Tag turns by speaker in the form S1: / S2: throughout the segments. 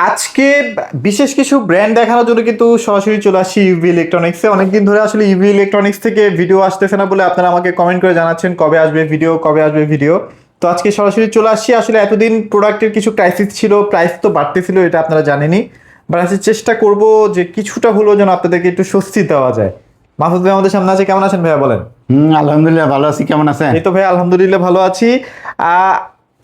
S1: আজকে বিশেষ কিছু ব্র্যান্ড দেখানোর জন্য কিন্তু সরাসরি চলে আসছি ইউভি ইলেকট্রনিক্সে। অনেকদিন ধরে আসলে ইউভি ইলেকট্রনিক্স থেকে ভিডিও আসতেছে না বলে আপনারা আমাকে কমেন্ট করে জানাচ্ছেন কবে আসবে ভিডিও। তো আজকে সরাসরি চলে আসছি। আসলে এতদিন প্রোডাক্টের কিছু ক্রাইসিস ছিল, প্রাইস তো বাড়তেছিল, এটা আপনারা জানেনই। বাট আজকে চেষ্টা করব যে কিছুটা হলেও যেন আপনাদেরকে একটু স্বস্তি দেওয়া যায়। মাসুদ ভাই আমাদের সামনে আছে, কেমন আছেন ভাইয়া বলেন?
S2: আলহামদুলিল্লাহ ভালো আছি, কেমন আছেন?
S1: এই তো ভাই আলহামদুলিল্লাহ ভালো আছি।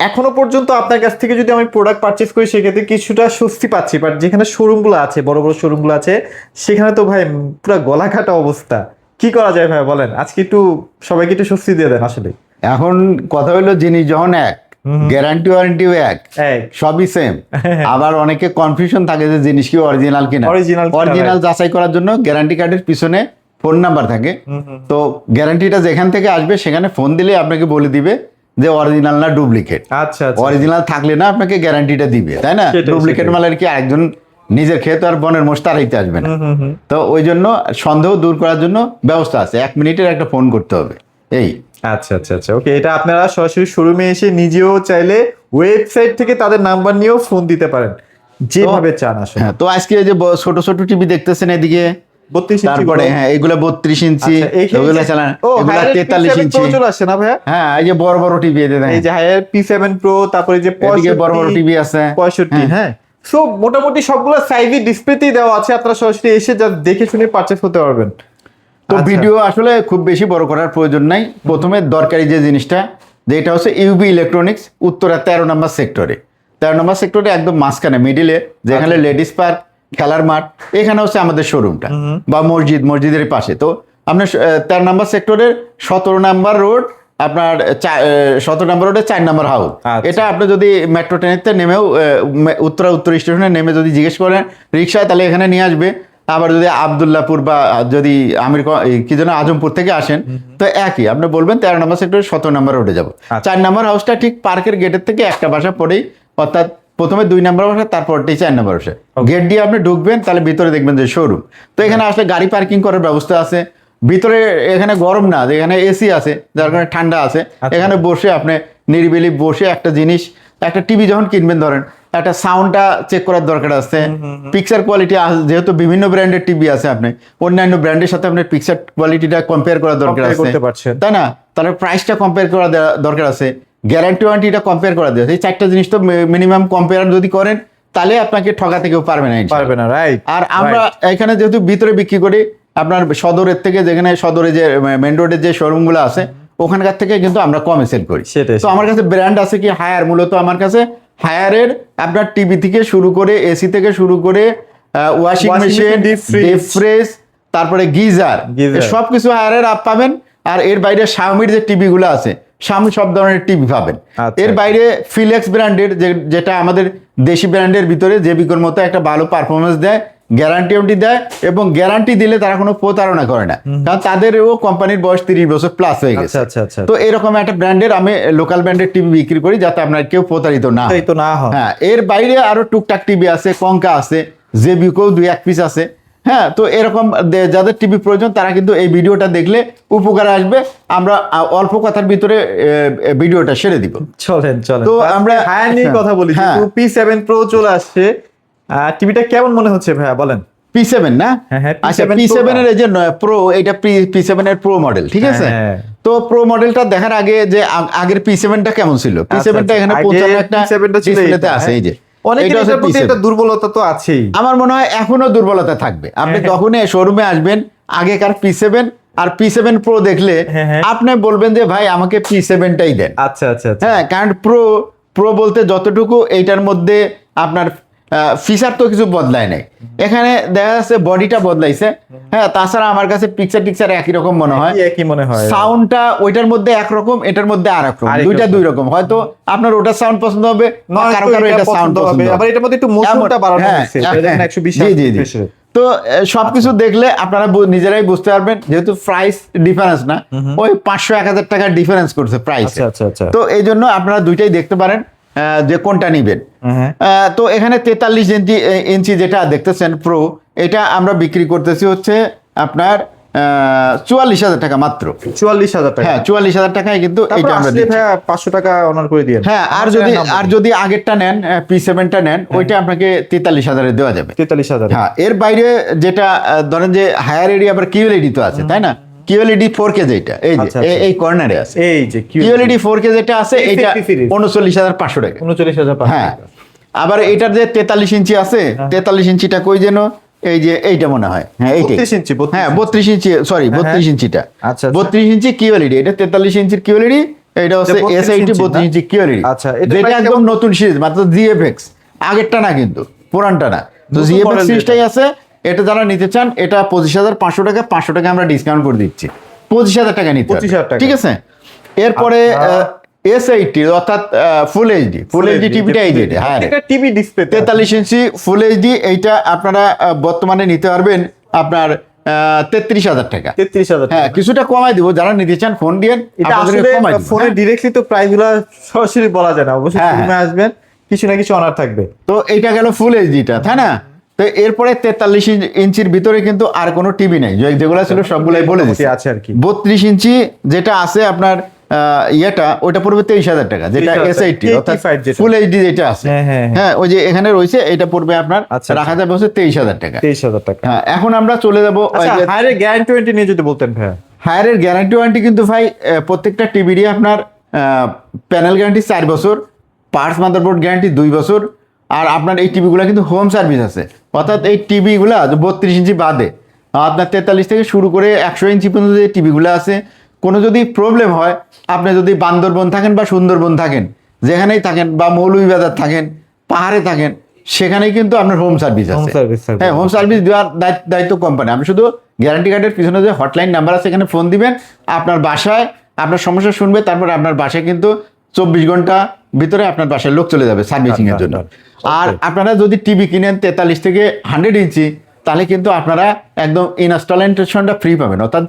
S1: এখনো পর্যন্ত আপনার কাছ থেকে যদি আমি প্রোডাক্ট পারচেস করি সেক্ষেত্রে কিছুটা স্বস্তি পাচ্ছি, বাট যেখানে শোরুমগুলো আছে, বড় বড় শোরুমগুলো আছে, সেখানে তো ভাই পুরো গলা কাটা অবস্থা। কি করা যায় ভাই বলেন? আজকে একটু সবাইকে একটু স্বস্তি দিয়ে দেন আসলে।
S2: এখন কথা হলো, জিনিস যখন এক, গ্যারান্টি ওয়ারেন্টিও এক, সবই সেম। আবার অনেকে কনফিউশন থাকে যে জিনিস কি অরিজিনাল কিনা। অরিজিনাল যাচাই করার জন্য গ্যারান্টি কার্ডের পিছনে ফোন নাম্বার থাকে। তো গ্যারান্টিটা যেখান থেকে আসবে সেখানে ফোন দিলে আপনাকে বলে দিবে যে অরিজিনাল না ডুপ্লিকেট।
S1: আচ্ছা,
S2: অরিজিনাল থাকলে না আপনাকে গ্যারান্টিটা দিবে, তাই না? ডুপ্লিকেট মালের কি আরেকজন নিজের খেতে আর বনের মোষ তাড়াইতে আসবে না। তো ওই জন্য সন্দেহ দূর করার জন্য ব্যবস্থা আছে, 1 মিনিটের একটা ফোন করতে হবে। এই
S1: আচ্ছা আচ্ছা আচ্ছা, ওকে। এটা আপনারা সরাসরি শোরুমে এসে নিজেও চাইলে ওয়েবসাইট থেকে তাদের নাম্বার নিয়েও ফোন দিতে পারেন, যেভাবে চান আসলে।
S2: হ্যাঁ, তো আজকে যে ছোট ছোট টিভি দেখতেছেন এদিকে
S1: 32 ইঞ্চি,
S2: তারপরে হ্যাঁ এগুলো 32 ইঞ্চি, এগুলো চালান, এগুলো 43 ইঞ্চি
S1: চলে আসছে না ভাইয়া?
S2: হ্যাঁ, এই যে বড় বড় টিভি এদের,
S1: এই যে হায়ার P7 Pro, তারপরে যে
S2: এদিকে বড় বড় টিভি আছে
S1: 65। হ্যাঁ, সো মোটামুটি সবগুলো সাইজই ডিসপ্লেতেই দেওয়া আছে, আপনারা সরাসরি এসে যা দেখে শুনে পারচেজ করতে পারবেন।
S2: তো ভিডিও আসলে খুব বেশি বড় করার প্রয়োজন নাই। প্রথমে দরকারি যে জিনিসটা, যে এটা হচ্ছে ইউবি ইলেকট্রনিক্স, উত্তরা 13 নম্বর সেক্টরে। 13 নম্বর সেক্টরে একদম মাঝখানে মিডিলে, যেখানে লেডিস পার্ক, খেলার মাঠ, এখানে হচ্ছে আমাদের শোরুমটা, বা মসজিদের পাশে। তো আপনার 13 নম্বর সেক্টরের 17 নম্বর রোড, আপনার 17 নম্বর রোডে 4 নম্বর হাউস। এটা আপনি যদি মেট্রো ট্রেনেতে নেমেও উত্তর স্টেশনে নেমে যদি জিজ্ঞেস করেন রিক্সায়, তাহলে এখানে নিয়ে আসবে। আবার যদি আবদুল্লাপুর বা যদি আমির কি যেন আজমপুর থেকে আসেন, তো একই, আপনি বলবেন 13 নম্বর সেক্টরে 17 নম্বর রোডে যাবো। 4 নম্বর হাউসটা ঠিক পার্কের গেটের থেকে একটা বাসা পড়েই, অর্থাৎ প্রথমে 2 নম্বর বাসা, তারপরটি 4 নম্বর বাসা। গেট দিয়ে আপনি ঢুকবেন, তাহলে ভিতরে দেখবেন যে শোরুম। তো এখানে আসলে গাড়ি পার্কিং করার ব্যবস্থা আছে ভিতরে। এখানে গরম না, এখানে এসি আছে, যার কারণে ঠান্ডা আছে। এখানে বসে আপনি নিরিবিলি বসে একটা জিনিস, একটা টিভি যখন কিনবেন, ধরেন একটা সাউন্ডটা চেক করার দরকার আছে, পিকচার কোয়ালিটি, যেহেতু বিভিন্ন ব্র্যান্ডের টিভি আছে, আপনি অন্যান্য ব্র্যান্ডের সাথে আপনার পিকচার কোয়ালিটিটা কম্পেয়ার করার দরকার আছে, তাই না? তাহলে প্রাইসটা কম্পেয়ার করা দরকার আছে, গ্যারান্টি ওয়ারেন্টিটা কম্পেয়ার করা দরকার। এই 4টা জিনিস তো মিনিমাম কম্পেয়ার যদি করেন, তাহলে আপনাকে ঠকাতে কেউ পারবে না, রাইট। আর আমরা এখানে যেহেতু ভিতরে বিক্রি করি, আপনার সদরের থেকে, যেখানে সদরে যে মেন রোডের যে শোরুমগুলো আছে, ওখানকার থেকে কিন্তু আমরা কমে সেল করি। তো আমার কাছে ব্র্যান্ড আছে কি হায়ার, মূলত আমার কাছে হায়ারের আপনার টিভি থেকে শুরু করে, এসি থেকে শুরু করে, ওয়াশিং মেশিন, ডিপ ফ্রিজ, তারপরে গিজার, সবকিছু হায়ারের আপ পাবেন। আর এর বাইরে শাওমির যে টিভিগুলো আছে, শাওমি সব ধরনের টিভি পাবেন। এর বাইরে ফিলেক্স ব্র্যান্ডের, যেটা আমাদের দেশি ব্র্যান্ডের ভিতরে যে বিকর মতো একটা ভালো পারফরমেন্স দেয়, গ্যারান্টি দেয়, এবং গ্যারান্টি দিলে তারা কোনো প্রতারণা করে না, কারণ তাদেরও কোম্পানির বয়স 30 বছর প্লাস হয়ে গেছে। তো এরকম একটা ব্র্যান্ডের আমি লোকাল ব্র্যান্ডের টিভি বিক্রি করি, যাতে আপনার কেউ প্রতারিত না হয়। হ্যাঁ, এর বাইরে আরো টুকটাক টিভি আছে, কঙ্কা আছে, জেবিকো 2-1 পিস আছে। হ্যাঁ, তো এরকম যাদের টিভি প্রয়োজন, তারা কিন্তু এই ভিডিওটা দেখলে উপকারে আসবে। আমরা অল্প কথার ভিতরে ভিডিওটা সেরে দিব।
S1: চলেন।
S2: তো আমরা
S1: হায়ার নিয়ে কথা বলি। P7 Pro চলে আসছে, টিভিটা কেমন মনে হচ্ছে ভাইয়া বলেন?
S2: P7 না? আচ্ছা, P7 এর এই যে প্রো, এটা P7 এর প্রো মডেল, ঠিক আছে? তো প্রো মডেলটা দেখার আগে, যে আগের P7টা কেমন ছিল, P7টা এখানে 55 একটা ডিসপ্লেতে আছে, এই যে
S1: দুর্বলতা তো আছেই।
S2: আমার মনে হয় এখনো দুর্বলতা থাকবে। আপনি যখনই শোরুমে আসবেন, আগেকার P7 আর P7 Pro দেখলে আপনি বলবেন যে ভাই আমাকে P7টাই দেন।
S1: আচ্ছা আচ্ছা,
S2: হ্যাঁ, কারণ প্রো বলতে যতটুকু এইটার মধ্যে আপনার ফিচার তো কিছু বদলায় নাই, এখানে দেখা যাচ্ছে বডিটা বদলাইছে। হ্যাঁ, তাছাড়া আমার কাছে পিকচার একই রকম মনে হয়, সাউন্ডটা ওইটার মধ্যে একরকম, এটার মধ্যে আর একরকম, দুইটা দুই রকম। হয়তো আপনার ওটার সাউন্ড পছন্দ হবে, কারো এটা সাউন্ড পছন্দ হবে,
S1: আবার এটার মধ্যে একটু মোশনটা বাড়ানো হয়েছে, এটা দেখেন 120।
S2: তো সবকিছু দেখলে আপনারা নিজেরাই বুঝতে পারবেন, যেহেতু প্রাইস ডিফারেন্স না, ওই 500-1000 টাকার ডিফারেন্স করছে প্রাইস। তো এই জন্য আপনারা দুইটাই দেখতে পারেন যে কোনটা নিবেন। তো এখানে 43 ইঞ্চি যেটা দেখতেছেন প্রো, এটা আমরা বিক্রি করতেছি হচ্ছে আপনার 44,000 টাকা মাত্র।
S1: 44,000 টাকা।
S2: হ্যাঁ 44,000 টাকায় কিন্তু
S1: তারপর
S2: এটা আমরা
S1: আসলে
S2: দিচ্ছি।
S1: ভাইয়া 500 টাকা অনার করে দিয়েন।
S2: হ্যাঁ আর যদি আগেরটা নেন P7টা নেন, ওইটা আপনাকে 43,000 দেওয়া যাবে।
S1: 43,000।
S2: হ্যাঁ এর বাইরে যেটা ধরেন যে হায়ার এডি আবার কিউএলইডি তো আছে, তাই না? কিউএলইডি 4K যেটা এই যে
S1: আচ্ছা, আচ্ছা।
S2: এই কর্নারে আছে,
S1: এই যে
S2: কিউএলইডি 4K যেটা আছে এটা
S1: 39,500
S2: 39,500 টাকা।
S1: 39,500
S2: হ্যাঁ আবার এটার যে 43 ইঞ্চি আছে, 43 ইঞ্চিটা কই যেন, এই যে এইটা মনে হয়, হ্যাঁ এইটাই।
S1: 32 ইঞ্চি, 32
S2: হ্যাঁ 32 ইঞ্চি, সরি 32 ইঞ্চিটা।
S1: আচ্ছা, আচ্ছা।
S2: 32 ইঞ্চি কিউএলইডি, এটা 43 ইঞ্চির কিউএলইডি, এটা হচ্ছে
S1: 32
S2: S80
S1: ইঞ্চি,
S2: 32 ইঞ্চি কিউএলইডি।
S1: আচ্ছা, এটার
S2: যেটা
S1: price
S2: একদম
S1: কেমন?
S2: নতুন সিরিজ, মাত্র জিএফএক্স, আগেরটা না কিন্তু, পুরানটা না। তো
S1: নতুন
S2: জিএফএক্স
S1: model
S2: সিরিজটাই আছে, এটা যারা নিতে চান এটা 25,500 টাকা, 500 টাকা আমরা ডিসকাউন্ট করে দিচ্ছি, 25,000 টাকা নিতে হবে।
S1: 25,000 টাকা।
S2: ঠিক আছে। এরপরে S80 অর্থাৎ ফুল এইচডি টিভিটা এই যেটা, হ্যাঁ
S1: এটা টিভি ডিসপ্লে
S2: 43 ইঞ্চি ফুল এইচডি, এইটা আপনারা বর্তমানে নিতে পারবেন আপনার 33,000 টাকা।
S1: 33,000।
S2: হ্যাঁ কিছুটা কমাই দিব, যারা নিতে চান ফোন দিয়ে
S1: এটা আসলে ফোনে ডিরেক্টলি তো প্রাইসগুলো সরাসরি বলা যায় না, অবশ্যই
S2: হ্যাঁ,
S1: ফোনে আসবেন, কিছু না কিছু অনার থাকবে।
S2: তো এইটা গেল ফুল এইচডিটা, তাই না? তো এরপরে 43 ইঞ্চির ভিতরে কিন্তু আর কোনো টিভি নাই, যেগুলো ছিল সবগুলাই বলে দিচ্ছি
S1: আছে আর কি।
S2: 32 ইঞ্চি যেটা আছে আপনার ইয়েটা, ওইটা পড়বে 23,000 টাকা, যেটা
S1: 23,000
S2: S80 অর্থাৎ
S1: 85 যেটা।
S2: ফুল এইচডি যেটা আছে।
S1: হ্যাঁ, হ্যাঁ, হ্যাঁ।
S2: হ্যাঁ ওই যে এখানে রয়েছে, এটা পড়বে আপনার
S1: আচ্ছা,
S2: রাখা যাবে হচ্ছে 23,000 টাকা।
S1: 23,000 টাকা।
S2: হ্যাঁ এখন আমরা চলে যাবো
S1: আচ্ছা, হায়ারের গ্যারান্টি ওয়ারেন্টি নিয়ে যদি বলতেন ভাইয়া।
S2: হায়ারের গ্যারান্টি ওয়ারেন্টি কিন্তু ভাই প্রত্যেকটা টিভিরই আপনার প্যানেল গ্যারান্টি 4 বছর, পার্টস মাদারবোর্ড গ্যারান্টি 2 বছর, আর আপনার এই টিভিগুলো কিন্তু হোম সার্ভিস আছে, অর্থাৎ এই টিভিগুলো 32 ইঞ্চি বাদে আপনার 43 থেকে শুরু করে 100 ইঞ্চি পর্যন্ত যে টিভিগুলো আছে, কোনো যদি প্রবলেম হয়, আপনি যদি বান্দরবন থাকেন বা সুন্দরবন থাকেন, যেখানেই থাকেন, বা মৌলভীবাজার থাকেন, পাহাড়ে থাকেন, সেখানেই কিন্তু আপনার হোম সার্ভিস
S1: হোম
S2: আছে।
S1: সার্ভিস থাকবে।
S2: হ্যাঁ হোম সার্ভিস দেওয়ার দায়িত্ব কোম্পানি। আপনি শুধু গ্যারান্টি কার্ডের পিছনে যে হটলাইন নাম্বার আছে, এখানে ফোন দিবেন, আপনার বাসায় আপনার সমস্যা শুনবে, তারপর আপনার বাসায় কিন্তু 24 ঘন্টা ভিতরে আপনার বাসায় লোক চলে যাবে সার্ভিসিং এর জন্য। আর আপনারা যদি টিভি কিনেন 43 থেকে 100 ইঞ্চি, তাহলে কিন্তু আপনারা একদম ইনস্টলেশনটা ফ্রি পাবেন, অর্থাৎ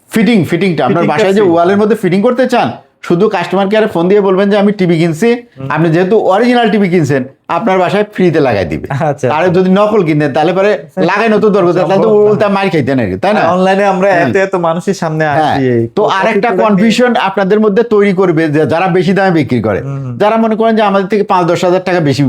S2: ফিটিংটা আপনার
S1: Fitting টা
S2: বাসায় যে
S1: free।
S2: ওয়ালের মধ্যে ফিটিং করতে চান, শুধু কাস্টমার কেয়ারে ফোন দিয়ে বলবেন যে আমি টিভি কিনছি, আপনি যেহেতু অরিজিনাল টিভি কিনছেন, আপনার বাসায় ফ্রিতে লাগাই দিবে।
S1: আচ্ছা।
S2: আর যদি নকল কিনেন তাহলে পরে লাগাই নতুন দরকার, তাহলে তো উল্টা মার খাইতেন আর কি, তাই না?
S1: অনলাইনে আমরা এত মানুষের সামনে
S2: হ্যাঁ,
S1: আসি।
S2: তো আরেকটা কনফিউশন আপনাদের মধ্যে তৈরি করবে, যে যারা বেশি দামে বিক্রি করে, যারা মনে করেন যে আমাদের থেকে 5-10 হাজার টাকা বেশি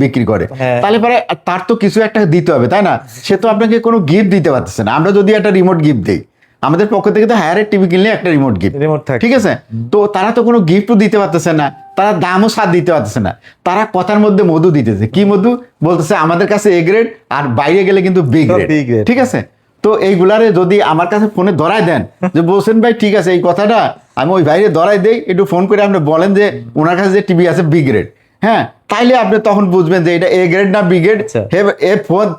S2: বিক্রি করে,
S1: হ্যাঁ।
S2: তাহলে পরে তার তো কিছু একটা দিতে হবে, তাই না? সে তো আপনাকে কোনো গিফট দিতে পারতেছে না। আমরা যদি একটা রিমোট গিফট দিই, আমাদের পক্ষ থেকে তো হায়ারের টিভি কিনলে একটা রিমোট গিফট,
S1: রিমোট থাকে।
S2: ঠিক আছে? তো তারা তো কোনো গিফটও দিতে পারতেছে না, তারা দামও সাথ দিতে পারতেছে না, তারা কথার মধ্যে মধু দিতেছে। কি মধু বলতেছে? আমাদের কাছে এ গ্রেড, আর বাইরে গেলে কিন্তু বি
S1: সব B
S2: গ্রেড,
S1: grade।
S2: ঠিক আছে? তো এইগুলারে যদি আমার কাছে ফোনে ধরাই দেন, যে বলছেন ভাই ঠিক আছে এই কথাটা আমি ওই বাইরে ধরাই দেই, একটু ফোন করে আপনি বলেন যে ওনার কাছে যে টিভি আছে বি গ্রেড, হ্যাঁ, তাইলে আপনি তখন বুঝবেন যে এটা এ গ্রেড না বি গ্রেড।
S1: আচ্ছা।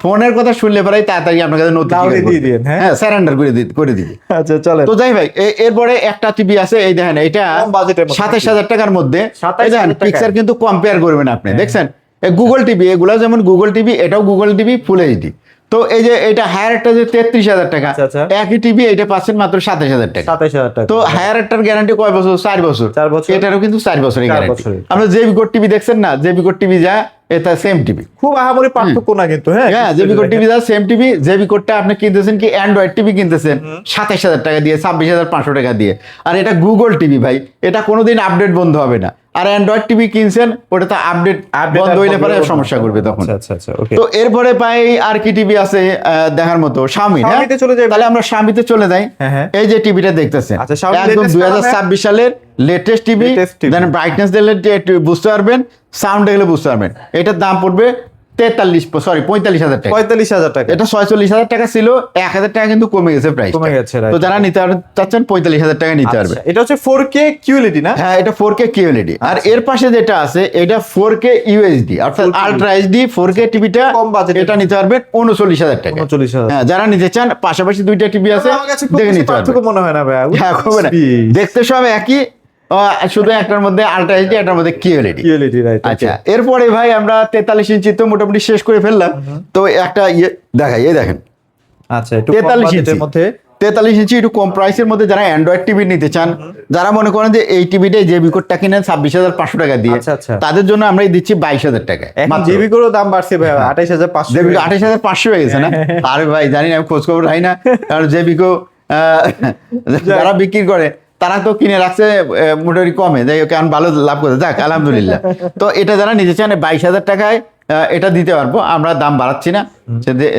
S2: ফোনের কথা শুনলে পরে তাড়াতাড়ি আপনার কাছে নতুন
S1: তাহলে দিয়ে দিন, হ্যাঁ।
S2: হ্যাঁ সারেন্ডার করে দিবি।
S1: আচ্ছা চলে।
S2: তো যাই ভাই, এরপরে একটা টিভি আছে, এই দেখেন এটা
S1: কম বাজেটের মধ্যে
S2: 27,000 টাকার মধ্যে।
S1: 27,000
S2: এই দেখেন
S1: টাকায়।
S2: পিকচার কিন্তু কম্পেয়ার করবেন আপনি, দেখছেন গুগল টিভি, এগুলো যেমন গুগল টিভি, এটাও গুগল টিভি ফুল এইচডি। তো এই যে এটা হায়ারটা যে 33,000 টাকা,
S1: আচ্ছা, আচ্ছা।
S2: একই টিভি এটা পাচ্ছেন মাত্র 27,000 টাকা।
S1: 27,000 টাকা।
S2: তো হায়ারটার গ্যারান্টি কয় বছর? 4 বছর।
S1: 4 বছর।
S2: এটারও কিন্তু 4 বছরের
S1: 4
S2: গ্যারান্টি।
S1: বছরের।
S2: আমরা জেবিকোড টিভি দেখছেন না, জেবিকোড টিভি যা, এটা সেম টিভি।
S1: খুব আহামরি পার্থক্য না কিন্তু, হ্যাঁ।
S2: হ্যাঁ জেবিকোড টিভি যা সেম টিভি। জেবিকোডটা আপনি কিনতেছেন কি অ্যান্ড্রয়েড টিভি কিনতেছেন 27,000 টাকা দিয়ে, 26,500 টাকা দিয়ে। আর এটা গুগল টিভি ভাই, এটা কোনোদিন আপডেট বন্ধ হবে না। আর অ্যান্ড্রয়েড টিভি কিনছেন, ওটা তো আপডেট বন্ধ হইলে পরে সমস্যা করবে তখন।
S1: আচ্ছা ওকে।
S2: তো এরপরে পাই আর কি টিভি আছে দেখার মতো? শাওমি। হ্যাঁ
S1: শাওমিতে চলে যাই।
S2: তাহলে আমরা শাওমিতে চলে যাই।
S1: হ্যাঁ, হ্যাঁ।
S2: এই যে টিভিটা দেখতেছেন,
S1: আচ্ছা, শাওমি
S2: একদম
S1: latest
S2: 2026 সালের লেটেস্ট টিভি।
S1: Latest TV।
S2: দেন ব্রাইটনেস দিলে একটু বুঝতে পারবেন, সাউন্ড দেখলে বুঝতে পারবেন। এটার দাম পড়বে 45,000 টাকা।
S1: 45,000 টাকা।
S2: এটা 46,000 টাকা ছিল, 1,000 টাকা কিন্তু কমে গেছে প্রাইস।
S1: কমে গেছে, right।
S2: তো যারা নিতে চাচ্ছেন 45,000 টাকা নিতে পারবে।
S1: আচ্ছা, এটা হচ্ছে 4K QLED না?
S2: হ্যাঁ এটা 4K QLED। আর এর পাশে যেটা আছে এটা 4K UHD, অর্থাৎ
S1: 4K
S2: আলট্রা এইচডি 4K টিভিটা
S1: কম বাজেটে।
S2: এটা নিতে পারবেন 39,000 টাকা।
S1: 39,000।
S2: হ্যাঁ যারা নিতে চান, পাশাপাশি দুইটা টিভি আছে,
S1: আমার কাছে খুব
S2: দেখে
S1: বেশি
S2: নিতে পারবেন।
S1: পার্থক্য মনে হয় না ভাইয়া।
S2: হ্যাঁ খুব না, দেখতে সব একই, শুধু একটার মধ্যে আলট্রা এইচডি, একটার মধ্যে QLED।
S1: QLED, right, okay।
S2: আচ্ছা এরপরে ভাই আমরা 43 ইঞ্চি তো মোটামুটি শেষ করে ফেললাম। তো একটা ইয়ে দেখাই, এই দেখেন
S1: আচ্ছা, একটু কম
S2: 43
S1: বাজেটের
S2: ইঞ্চি
S1: মধ্যে।
S2: 43 ইঞ্চি একটু কম প্রাইসের মধ্যে যারা অ্যান্ড্রয়েড টিভি নিতে চান, যারা মনে করেন যে এই টিভিটাই যে বিকোডটা কিনেন 26,500 টাকা দিয়ে,
S1: আচ্ছা, আচ্ছা।
S2: তাদের জন্য আমরা এই দিচ্ছি 22,000 টাকায়।
S1: এখন জিবি করেও দাম বাড়ছে ভাইয়া, 28,500।
S2: জেবিকো 28,500 হয়ে গেছে না? আরে ভাই জানি না, আমি খোঁজ খবর রাখি না, কারণ জেবিকো যারা বিক্রি করে তারা তো কিনে রাখছে মোটামুটি কমে, যাই হোক এখন ভালো লাভ করে, যাক আলহামদুলিল্লাহ। তো এটা যারা নিতে চান 22,000 টাকায় এটা দিতে পারবো, আমরা দাম বাড়াচ্ছি না,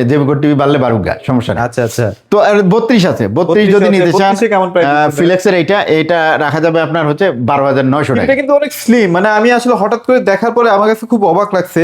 S2: যে টিভি বাড়লে বাড়ুক গা, সমস্যা নেই।
S1: আচ্ছা আচ্ছা।
S2: তো 32 আছে, 32 যদি নিতে চান
S1: 32 কেমন প্রাইস?
S2: ফিলেক্সের এইটা রাখা যাবে আপনার হচ্ছে 12,900 টাকা।
S1: এটা কিন্তু অনেক স্লিম, মানে আমি আসলে হঠাৎ করে দেখার পরে আমার কাছে খুব অবাক লাগছে।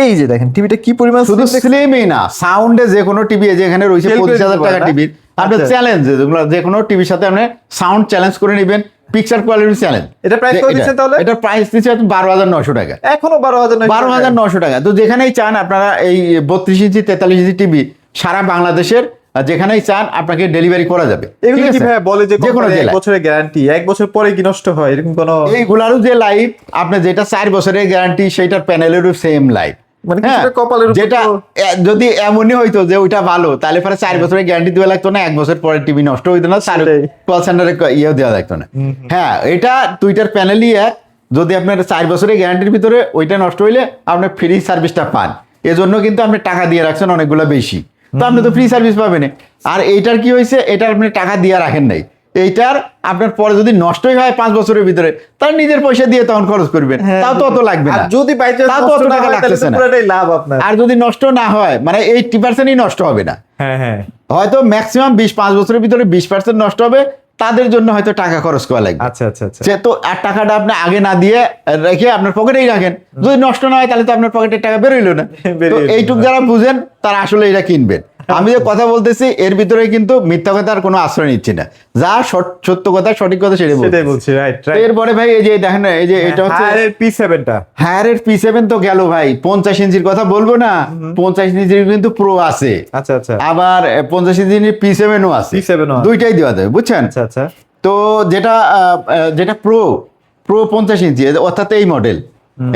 S1: এই যে দেখেন টিভিটা কি পরিমাণ
S2: শুধু স্লিমই না, সাউন্ডে যে কোনো টিভি যেখানে রয়েছে
S1: Sell করে
S2: 25,000
S1: দিতে
S2: টাকা
S1: পারে না?
S2: টিভি, আপনার
S1: আচ্ছা।
S2: চ্যালেঞ্জ যেগুলো যে কোনো টিভির সাথে আপনি সাউন্ড চ্যালেঞ্জ করে নেবেন, পিকচার কোয়ালিটি চ্যালেঞ্জ।
S1: এটা প্রাইস কত দিচ্ছেন তাহলে?
S2: এটা প্রাইস দিচ্ছে 12,900 টাকা,
S1: এখনো 12,900
S2: 12,900 টাকা। তো যেখানেই চান আপনারা এই 32 ইঞ্চি 43 ইঞ্চি টিভি সারা বাংলাদেশের যেখানেই চান আপনাকে ডেলিভারি করা যাবে।
S1: এগুলো
S2: ঠিক
S1: কি
S2: আছে?
S1: ভাই বলে যে
S2: যে কোনো
S1: কোম্পানি 1
S2: জেলায়।
S1: বছরের গ্যারান্টি, 1 বছর পরে কি নষ্ট হয় এরকম কোনো?
S2: এইগুলারও যে লাইফ আপনি যেটা 4 বছরের গ্যারান্টি সেটার প্যানেলেরও সেম লাইফ।
S1: মানে কিছুটা কপালের উপর
S2: যেটা
S1: তো-
S2: যদি এমনই হইতো যে ওইটা ভালো, তাহলে পরে 4 বছরের গ্যারান্টি দেওয়া লাগতো না, 1 বছর পরে টিভি নষ্ট হইতো না,
S1: সেটাই।
S2: কল সেন্টারে ইয়েও দেওয়া লাগতো না। হ্যাঁ, এটা দুইটার প্যানেলই এক। যদি আপনার 4 বছরের গ্যারান্টির ভিতরে ওইটা নষ্ট হইলে আপনি ফ্রি সার্ভিসটা পান, এজন্য কিন্তু আপনি টাকা দিয়ে রাখছেন অনেকগুলো বেশি, তো আপনি তো ফ্রি সার্ভিস পাবেন। আর এইটার কি হয়েছে, এটার আপনি টাকা দিয়ে রাখেন নাই, এইটার আপনার পরে যদি নষ্টই হয় 5 বছরের ভিতরে, তাহলে নিজের পয়সা দিয়ে তখন খরচ করবেন,
S1: হ্যাঁ,
S2: তাও তো অত লাগবে
S1: আর
S2: না।
S1: যদি বাই চান্স
S2: তাও তো অত টাকা লাগতেছে না।
S1: পুরোটাই লাভ আপনার।
S2: আর যদি নষ্ট না হয় মানে 80%ই নষ্ট হবে না,
S1: হ্যাঁ হ্যাঁ।
S2: হয়তো ম্যাক্সিমাম 5 বছরের ভিতরে 20% নষ্ট হবে, তাদের জন্য হয়তো টাকা খরচ করা লাগবে।
S1: আচ্ছা আচ্ছা আচ্ছা।
S2: সে তো আর টাকাটা আপনি আগে না দিয়ে রেখে আপনার পকেটেই রাখেন, যদি নষ্ট না হয় তাহলে তো আপনার পকেটের টাকা বেরোইলো না। তো
S1: বেরোইলো না।
S2: এইটুক যারা বুঝেন তারা আসলে এটা কিনবেন। আমি যে কথা বলতেছি এর ভিতরে কিন্তু মিথ্যা কথার কোনো আশ্রয় নিচ্ছি না, যা সত্য কথা সঠিক কথা সেটাই
S1: সেটাই
S2: বলছি।
S1: বলছি, রাইট
S2: তো
S1: রাইট।
S2: এরপরে ভাই এই যে দেখেন না, এই যে এটা হচ্ছে
S1: হায়ারের P7টা।
S2: হায়ারের P7 তো গেল ভাই, 50 ইঞ্চির কথা বলবো না, 50 ইঞ্চির কিন্তু প্রো আছে,
S1: আচ্ছা আচ্ছা।
S2: আবার 50 ইঞ্চির P7 ও আছে,
S1: P7 ও আছে।
S2: দুইটাই দেওয়া যাবে, বুঝছেন?
S1: আচ্ছা আচ্ছা।
S2: তো যেটা প্রো 50 ইঞ্চি অর্থাৎ এই মডেল,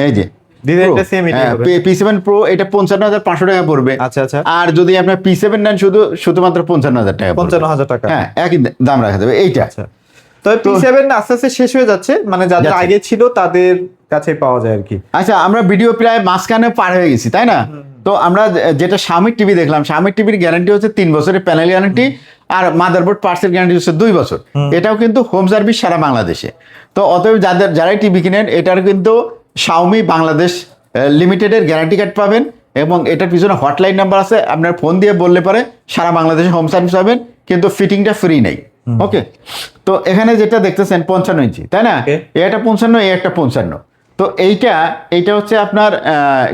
S2: এই যে
S1: ডিজাইনটা same ই হবে।
S2: P7 Pro এটা 55,500 টাকা পড়বে।
S1: আচ্ছা আচ্ছা।
S2: আর যদি আপনার P7 নেন শুধুমাত্র 55,000 টাকা পড়বে।
S1: 55,000 টাকা।
S2: হ্যাঁ, একই দাম রাখা যাবে এইটা।
S1: আচ্ছা। তবে P7 আস্তে আস্তে শেষ হয়ে যাচ্ছে, মানে যাদের
S2: যাচ্ছে।
S1: আগে ছিল তাদের কাছে পাওয়া যায় আর কি।
S2: আচ্ছা, আমরা ভিডিও প্রায় মাঝখানে পার হয়ে গেছি, তাই না? তো আমরা যেটা Xiaomi টিভি দেখলাম, Xiaomi টিভির গ্যারান্টি হচ্ছে 3 বছরের প্যানেল গ্যারান্টি, আর মাদারবোর্ড পার্টসের গ্যারান্টি হচ্ছে 2 বছর। এটাও কিন্তু হোম সার্ভিস সারা বাংলাদেশে। তো অতএব যারাই টিভি কিনেন এটার কিন্তু Xiaomi বাংলাদেশ লিমিটেডের গ্যারান্টি কার্ড পাবেন, এবং এটার পিছনে হটলাইন নাম্বার আছে, আপনার ফোন দিয়ে বললে পরে সারা বাংলাদেশে হোম সার্ভিস পাবেন, কিন্তু ফিটিংটা ফ্রি নেই। ওকে, তো এখানে যেটা দেখতেছেন 55 ইঞ্চি, তাই না?
S1: Okay.
S2: এটা 55, একটা 55। তো এইটা হচ্ছে আপনার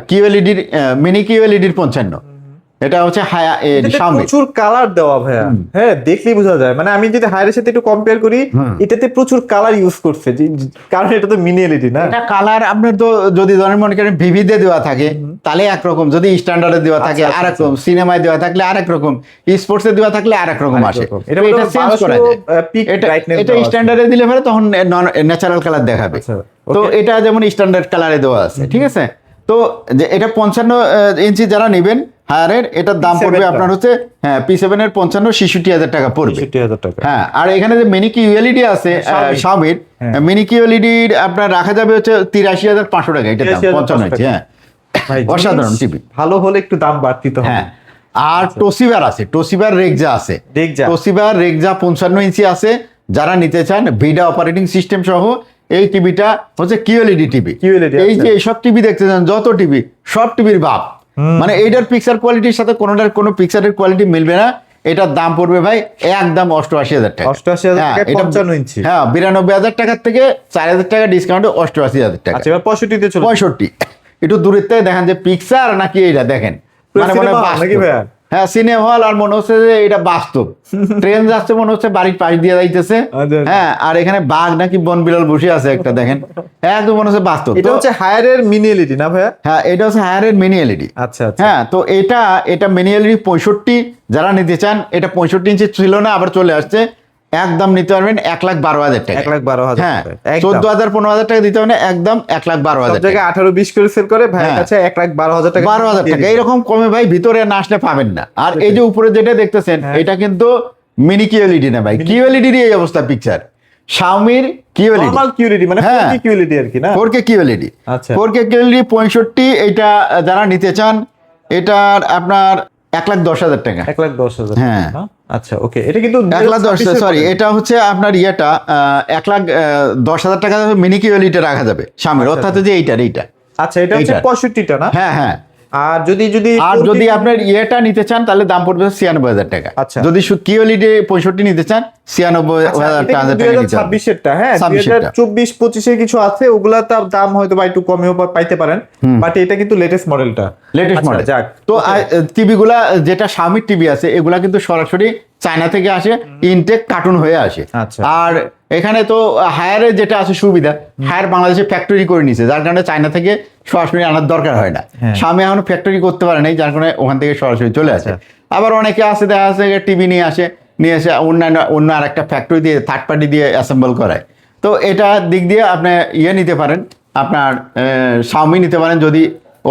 S2: কিউএলইডির মিনি কিউএলইডির 55, এটা হচ্ছে
S1: এটাতে
S2: Xiaomi।
S1: প্রচুর কালার দেওয়া ভাইয়া, হ্যাঁ দেখলেই বোঝা যায়। মানে আমি যদি হায়ারের সাথে একটু কম্পেয়ার করি, এটাতে প্রচুর কালার ইউজ করছে, কারণ এটা তো মিনি এলইডি না।
S2: এটা কালার আপনার তো যদি ধরেন মনে করেন ভিভিতে দেওয়া থাকে তাহলে একরকম, যদি স্ট্যান্ডার্ডে দেওয়া থাকে
S1: আচ্ছা,
S2: আরেক রকম, সিনেমায় দেওয়া থাকলে আরেক রকম, স্পোর্টসে দেওয়া থাকলে আরেক রকম
S1: আরেক
S2: আসে।
S1: রকম।
S2: এটা
S1: এটা মনে হয়
S2: চেঞ্জ করা
S1: 1200
S2: যায়।
S1: peak brightness
S2: এটা
S1: দেওয়া আছে।
S2: স্ট্যান্ডার্ডে দিলে পরে তখন ন্যাচারাল কালার দেখাবে।
S1: আচ্ছা,
S2: তো
S1: okay.
S2: এটা যেমন স্ট্যান্ডার্ড কালারে দেওয়া আছে, ঠিক আছে? তো যে এটা 55 ইঞ্চি যারা নেবেন হায়ারের, এটার দাম
S1: P7
S2: পড়বে
S1: টা।
S2: আপনার হচ্ছে, হ্যাঁ P7 এর 55 66,000 টাকা পড়বে।
S1: 60,000 টাকা।
S2: হ্যাঁ, আর এখানে যে মিনি কিউএলইডি আছে
S1: Xiaomi।
S2: Xiaomi-র,
S1: হ্যাঁ।
S2: মিনি কিউএলইডির আপনার রাখা যাবে হচ্ছে 83,500 টাকা, এটা দাম 55 ইঞ্চি। হ্যাঁ,
S1: ভাই,
S2: অসাধারণ
S1: জিনিস
S2: টিভি।
S1: ভালো হলে একটু দাম বাড়তি তো হবে।
S2: হ্যাঁ, আর টোসিবার আছে, টোসিবার রেক্সা আছে,
S1: Rexza।
S2: টোসিবার রেক্সা 55 ইঞ্চি আছে, যারা নিতে চান ভিডা অপারেটিং সিস্টেম সহ। এই টিভিটা হচ্ছে কিউএলইডি টিভি।
S1: QLED,
S2: এই
S1: আচ্ছা।
S2: যে সব টিভি দেখতে চান, যত টিভি, সব টিভির বাপ, মানে এইটার পিকচার কোয়ালিটির সাথে কোনোটার কোনো পিকচারের কোয়ালিটি মিলবে না। এটার দাম পড়বে ভাই একদম 88,000 টাকা।
S1: 88,000
S2: হ্যাঁ,
S1: টাকায়
S2: এটা
S1: 55 ইঞ্চি।
S2: হ্যাঁ, 92,000 টাকার থেকে 4,000 টাকা ডিসকাউন্টে 88,000 টাকা।
S1: আচ্ছা, এবার 65 তে চলে
S2: 65। একটু দূরের থেকে দেখেন যে পিকচার নাকি এইটা দেখেন,
S1: পুরো
S2: মানে
S1: cinema hall
S2: বাস্তব।
S1: নাকি ভাইয়া?
S2: হ্যাঁ, সিনেমা হল, আর মনে হচ্ছে যে এটা বাস্তব। ট্রেন যাচ্ছে মনে হচ্ছে বাড়ির পাশ দিয়ে যাইতেছে।
S1: আচ্ছা।
S2: হ্যাঁ, আর এখানে বাঘ নাকি বন বিড়াল বসে আছে একটা, দেখেন একদম মনে হচ্ছে বাস্তব।
S1: এটা
S2: তো-
S1: হচ্ছে হায়ারের মিনি এলইডি না ভাইয়া?
S2: হ্যাঁ, এটা হচ্ছে হায়ারের মিনি এলইডি।
S1: আচ্ছা আচ্ছা।
S2: হ্যাঁ, তো এটা মিনি এলইডি 65 যারা নিতে চান, এটা 65 ইঞ্চি ছিল না, আবার চলে আসছে, একদম নিতে পারবেন 1,12,000 টাকা।
S1: 1,12,000
S2: হ্যাঁ,
S1: টাকা, একদম।
S2: 14,000-15,000 টাকা দিতে হবে, একদম
S1: সব
S2: 1,12,000 টাকা।
S1: জায়গায় 18-20 করে সেল করে, ভাইয়ের
S2: হ্যাঁ।
S1: কাছে 1,12,000 টাকা।
S2: 12,000 টাকা এইরকম কমে ভাই ভিতরে না আসলে পাবেন না। আর এই যে উপরে যেটা দেখতেছেন,
S1: হ্যাঁ।
S2: এটা কিন্তু মিনি কিউএলইডি না ভাই, কিউএলইডির এই অবস্থা পিকচার। Xiaomi-র কিউএলইডি,
S1: নরমাল কিউএলইডি, মানে
S2: হ্যাঁ।
S1: 4K কিউএলইডি আর কি না?
S2: 4K QLED.
S1: আচ্ছা।
S2: 4K কিউএলইডি 65, এটা যারা নিতে চান, এটার আপনার 1,10,000 টাকা।
S1: 1,10,000
S2: হ্যাঁ।
S1: না? আচ্ছা ওকে, এটা কিন্তু
S2: 1,10,000 সরি, এটা হচ্ছে আপনার ইয়েটা 1,10,000 টাকা মিনি কিউএলইটা রাখা যাবে সামনে, অর্থাৎ যে এইটা
S1: আচ্ছা এটা হচ্ছে
S2: এইটা।
S1: 65টা না?
S2: হ্যাঁ।
S1: আর যদি
S2: আর যদি আপনার ইয়েটা নিতে চান তাহলে দাম পড়বে 96,000 টাকা।
S1: আচ্ছা।
S2: যদি কিউএলইডি 65 নিতে চান 96,000 টাকা নিতে হবে।
S1: 2026 এরটা, হ্যাঁ
S2: 26
S1: 2024-25 এর কিছু আছে, ওগুলা তার দাম হয়তো বা একটু কমেও পাইতে পারেন, বাট এটা কিন্তু লেটেস্ট মডেলটা,
S2: লেটেস্ট মডেল।
S1: যাক
S2: তো টিভি গুলা যেটা Xiaomi টিভি আছে এগুলা কিন্তু সরাসরি চায়না থেকে আসে, ইনটেক কার্টুন হয়ে আসে।
S1: আচ্ছা।
S2: আর এখানে তো হায়ারে যেটা আছে সুবিধা, হায়ার বাংলাদেশে ফ্যাক্টরি করে নিছে, যার কারণে চায়না থেকে সরাসরি আনার দরকার হয় না।
S1: হ্যাঁ।
S2: Xiaomi এখনো ফ্যাক্টরি করতে পারে নাই, যার কারণে ওখান থেকে সরাসরি চলে আসে। আবার অনেকে আছে দেখা যাচ্ছে টিভি নিয়ে এসে অন্য আর একটা ফ্যাক্টরি দিয়ে থার্ড পার্টি দিয়ে অ্যাসেম্বল করায়। তো এটা দিক দিয়ে আপনি নিতে পারেন, আপনার Xiaomi নিতে পারেন যদি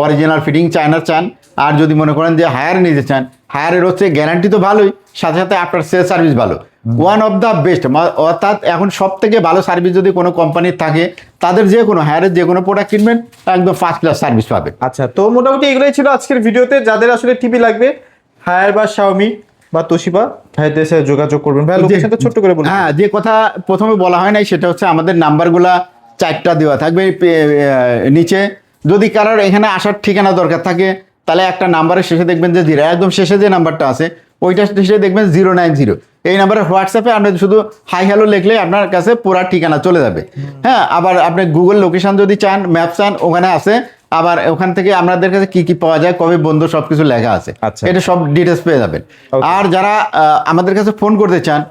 S2: অরিজিনাল ফিটিং চায়নার চান। আর যদি মনে করেন যে হায়ার নিতে চান, হায়ারের হচ্ছে গ্যারান্টি তো ভালোই, সাথে সাথে আপনার সেল সার্ভিস ভালো, ওয়ান অফ দ্য বেস্ট। অর্থাৎ এখন সব থেকে ভালো সার্ভিস যদি কোনো কোম্পানির থাকে, তাদের যে কোনো হায়ারের যে কোনো প্রোডাক্ট কিনবেন একদম ফার্স্ট ক্লাস সার্ভিস পাবে।
S1: আচ্ছা, তো মোটামুটি এগুলোই ছিল আজকের ভিডিওতে। যাদের আসলে টিভি লাগবে, হায়ার বা Xiaomi বা তোশিবা, ভাইদের সাথে যোগাযোগ করবেন। ভাই লোকেশনটা ছোট্ট করে বলুন।
S2: হ্যাঁ, যে কথা প্রথমে বলা হয় নাই সেটা হচ্ছে আমাদের নাম্বারগুলা 4টা দেওয়া থাকবে নিচে। যদি কারোর এখানে আসার ঠিকানা দরকার থাকে তাহলে একটা নাম্বারের শেষে দেখবেন যে 0, একদম শেষে যে নাম্বারটা আছে ওইটা শেষে দেখবেন 090। এই নাম্বারে হোয়াটসঅ্যাপে আপনি শুধু হাই হ্যালো লিখলে আপনার কাছে পুরা ঠিকানা চলে যাবে। হ্যাঁ, আবার আপনি গুগল লোকেশন যদি চান, ম্যাপ চান, ওখানে আছে। আবার ওখান থেকে আমাদের কাছে কি কি পাওয়া যায়, কবে বন্ধ, সবকিছু লেখা আছে।
S1: আচ্ছা।
S2: এটা সব ডিটেলস পেয়ে যাবেন। আর যারা আমাদের কাছে ফোন করতে চান,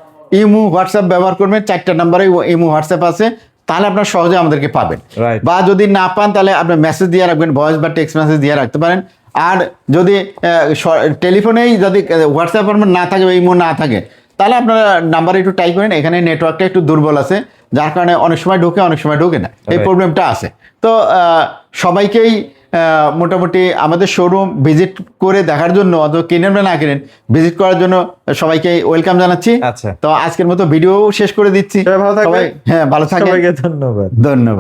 S2: ইমো হোয়াটসঅ্যাপ ব্যবহার করবেন, 4টা নাম্বারে ইমো হোয়াটসঅ্যাপ আছে, তাহলে আপনার সহজে আমাদেরকে পাবেন।
S1: Right.
S2: বা যদি না পান তাহলে আপনি মেসেজ দিয়ে রাখবেন, ভয়েস বা টেক্সট মেসেজ দিয়ে রাখতে পারেন। আর যদি টেলিফোনেই যদি হোয়াটসঅ্যাপ না থাকে বা ইমো না থাকে, তাহলে আপনারা নাম্বার একটু টাইপ করেন। এখানে নেটওয়ার্কটা একটু দুর্বল আছে, যার কারণে অনেক সময় ঢোকে, অনেক সময় ঢোকে না, এই
S1: Right.
S2: প্রবলেমটা আছে। তো সবাইকেই মোটামুটি আমাদের শোরুম ভিজিট করে দেখার জন্য, অথবা কিনেন বা না কিনেন, ভিজিট করার জন্য সবাইকে ওয়েলকাম জানাচ্ছি।
S1: আচ্ছা।
S2: তো আজকের মতো ভিডিও শেষ করে দিচ্ছি।
S1: সবাই ভালো থাকবেন।
S2: হ্যাঁ, ভালো থাকবেন।
S1: সবাইকে ধন্যবাদ।
S2: ধন্যবাদ।